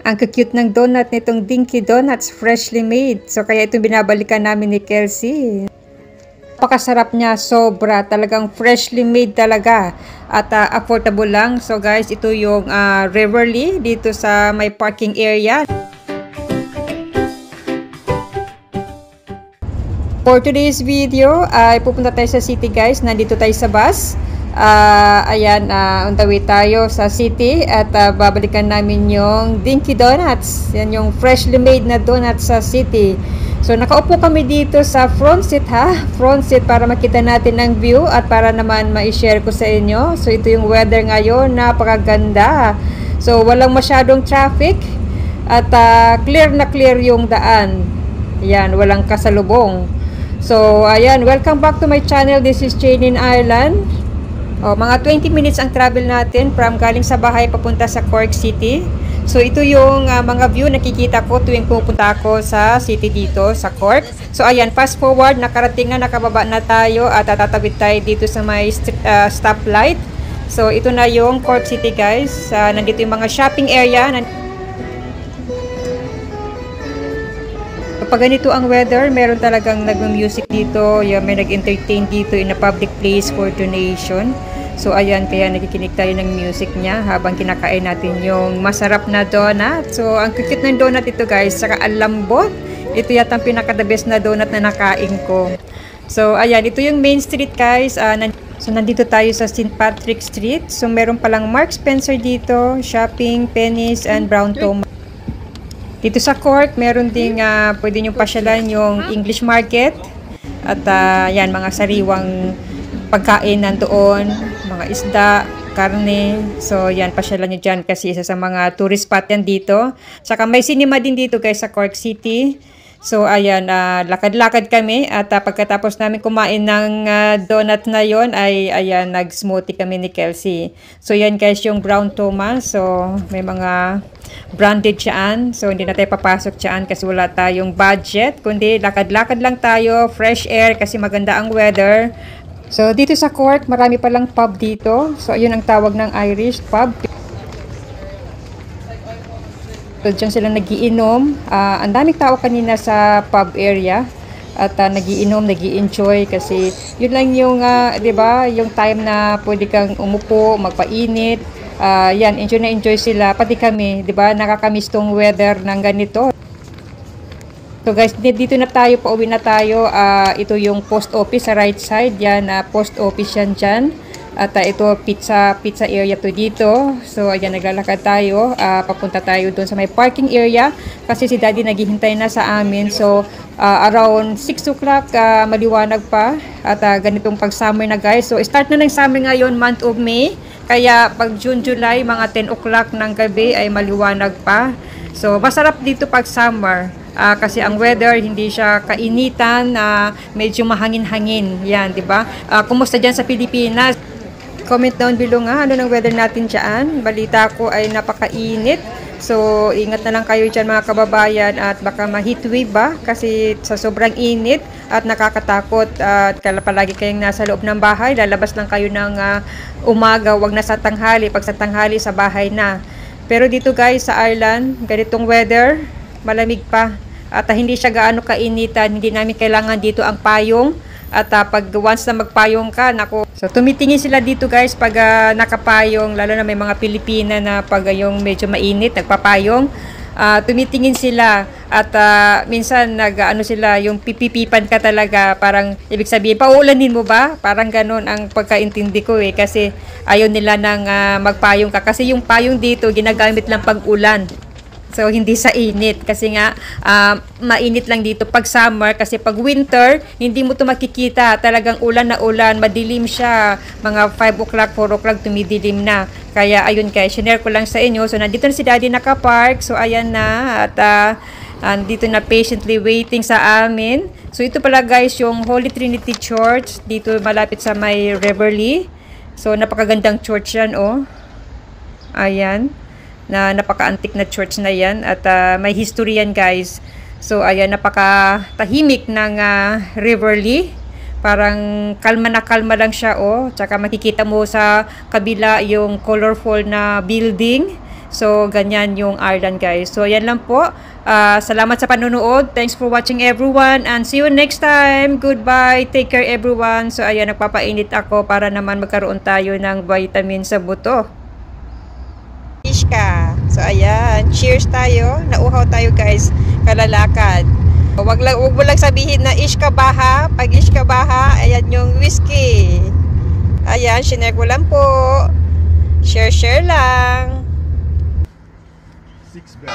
Ang cute ng donut nitong Dinky Donuts, freshly made. So kaya itong binabalikan namin ni Kelsey. Napakasarap niya, sobra, talagang freshly made talaga at affordable lang. So guys, ito yung Riverly dito sa may parking area. For today's video ay pupunta tayo sa city guys. Nandito tayo sa bus. Ayan, on the way tayo sa city at babalikan namin yung Dinky Donuts. Yan yung freshly made na donuts sa city. So nakaupo kami dito sa front seat front seat para makita natin ang view at para naman ma-share ko sa inyo. So ito yung weather ngayon, napakaganda. So walang masyadong traffic at clear na clear yung daan. Ayan, walang kasalubong. So ayan, welcome back to my channel. This is Jane in Ireland. Mga 20 minutes ang travel natin from galing sa bahay papunta sa Cork City. So ito yung mga view nakikita ko tuwing pupunta ako sa city dito sa Cork. So ayan, fast forward, nakarating na, nakababa na tayo at tatawid tayo dito sa may stoplight. So ito na yung Cork City guys. Nandito yung mga shopping area. Pag ganito ang weather, meron talagang nag-music dito, may nag-entertain dito in a public place for donation. So ayan, kaya nakikinig tayo ng music niya habang kinakain natin yung masarap na donut. So ang cute ng donut ito guys, saka ang lambot. Ito yata ang pinaka-the best na donut na nakain ko. So ayan, ito yung main street guys. So nandito tayo sa St. Patrick Street. So meron palang Mark Spencer dito, shopping, Penny's and Brown Thomas. Dito sa Cork, meron ding pwede nyo pasyalan yung English Market. At yan, mga sariwang pagkain nandoon, mga isda, karne. So yan, pasyalan nyo dyan kasi isa sa mga tourist spot yan dito. Saka may cinema din dito guys sa Cork City. So ayan, lakad-lakad kami at pagkatapos namin kumain ng donut na yon ay ayan, nag-smoothie kami ni Kelsey. So yan guys yung Brown Thomas. So may mga branded dyan. So hindi na tayo papasok dyan kasi wala tayong budget. Kundi lakad-lakad lang tayo, fresh air kasi maganda ang weather. So dito sa Cork, marami palang pub dito. So ayun ang tawag ng Irish pub. So, dyan sila nagiinom. Ang daming tao kanina sa pub area at nagiinom, nagi-enjoy kasi yun lang yung, di ba, yung time na pwede kang umupo, magpainit. Yan, enjoy na enjoy sila. Pati kami, di ba, nakakamiss tong weather ng ganito. So guys, dito na tayo, pauwi na tayo. Ito yung post office sa right side. Yan, post office yan dyan. At ito pizza area to dito. So ayan, naglalakad tayo, papunta tayo doon sa may parking area kasi si daddy naghihintay na sa amin. So around 6 o'clock maliwanag pa at ganitong pag summer na guys. So start na ng summer ngayon, month of May. Kaya pag June, July, mga 10 o'clock ng gabi ay maliwanag pa. So masarap dito pag summer. Kasi ang weather hindi siya kainitan, medyo mahangin-hangin. Yan, 'di ba? Kumusta diyan sa Pilipinas? Comment down below nga ano ng weather natin dyan. Balita ko ay napakainit. So ingat na lang kayo dyan mga kababayan at baka ma-heat wave ba kasi sa sobrang init at nakakatakot at palagi kayong nasa loob ng bahay. Lalabas lang kayo ng umaga, wag na sa tanghali. Pag sa tanghali sa bahay na. Pero dito guys sa Ireland, ganitong weather, malamig pa at hindi siya gaano kainitan. Hindi namin kailangan dito ang payong. At pag once na magpayong ka, nako. So tumitingin sila dito guys pag nakapayong, lalo na may mga Pilipina na pag yung medyo mainit, nagpapayong. Tumitingin sila at minsan nag-ano sila, yung pipipipan ka talaga, parang ibig sabihin, paulanin mo ba? Parang ganun ang pagkaintindi ko kasi ayaw nila nang magpayong ka. Kasi yung payong dito, ginagamit lang pag ulan. So, hindi sa init. Kasi nga, mainit lang dito pag summer. Kasi pag winter, hindi mo ito makikita. Talagang ulan na ulan. Madilim siya. Mga 5 o'clock, 4 o'clock, tumidilim na. Kaya, ayun guys, share ko lang sa inyo. So, nandito na si daddy nakapark. So, ayan na. At, dito na patiently waiting sa amin. So, ito pala guys, yung Holy Trinity Church. Dito malapit sa may Riverly. So, napakagandang church yan, oh. Ayan. Na napaka-antique na church na yan at may history yan guys. So ayan, napaka-tahimik ng Riverly. Parang kalma na kalma lang siya, oh. Tsaka makikita mo sa kabila yung colorful na building. So, ganyan yung Ireland, guys. So, yan lang po. Salamat sa panonood. Thanks for watching, everyone. And see you next time. Goodbye. Take care, everyone. So, ayan, nagpapainit ako para naman magkaroon tayo ng vitamin sa buto. Ishka. So, ayan. Cheers tayo. Nauhaw tayo, guys. Kalalakad. Wag mo lang sabihin na Ishka Baha. Pag Ishka Baha, ayan yung whiskey. Ayan, shinare ko lang po. Share lang. 6 bell.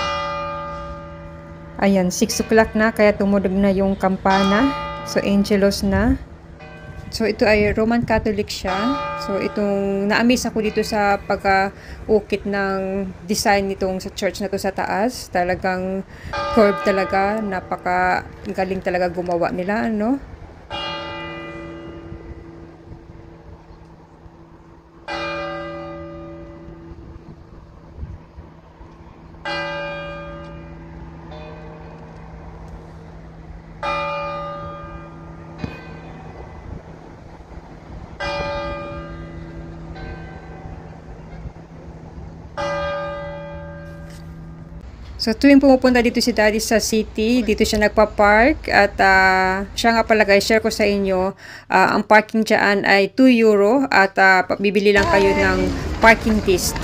Ayan, 6 o'clock na, kaya tumunog na yung kampana. So, Angelos na. So, ito ay Roman Catholic siya. So, itong na-amaze ako dito sa pagka-ukit ng design nitong sa church na to sa taas. Talagang curve talaga. Napaka galing talaga gumawa nila, no? So, tuwing pumupunta dito si Daddy sa city, dito siya nagpa-park at siya nga pala guys, share ko sa inyo, ang parking dyan ay €2 at bibili lang kayo ng parking list.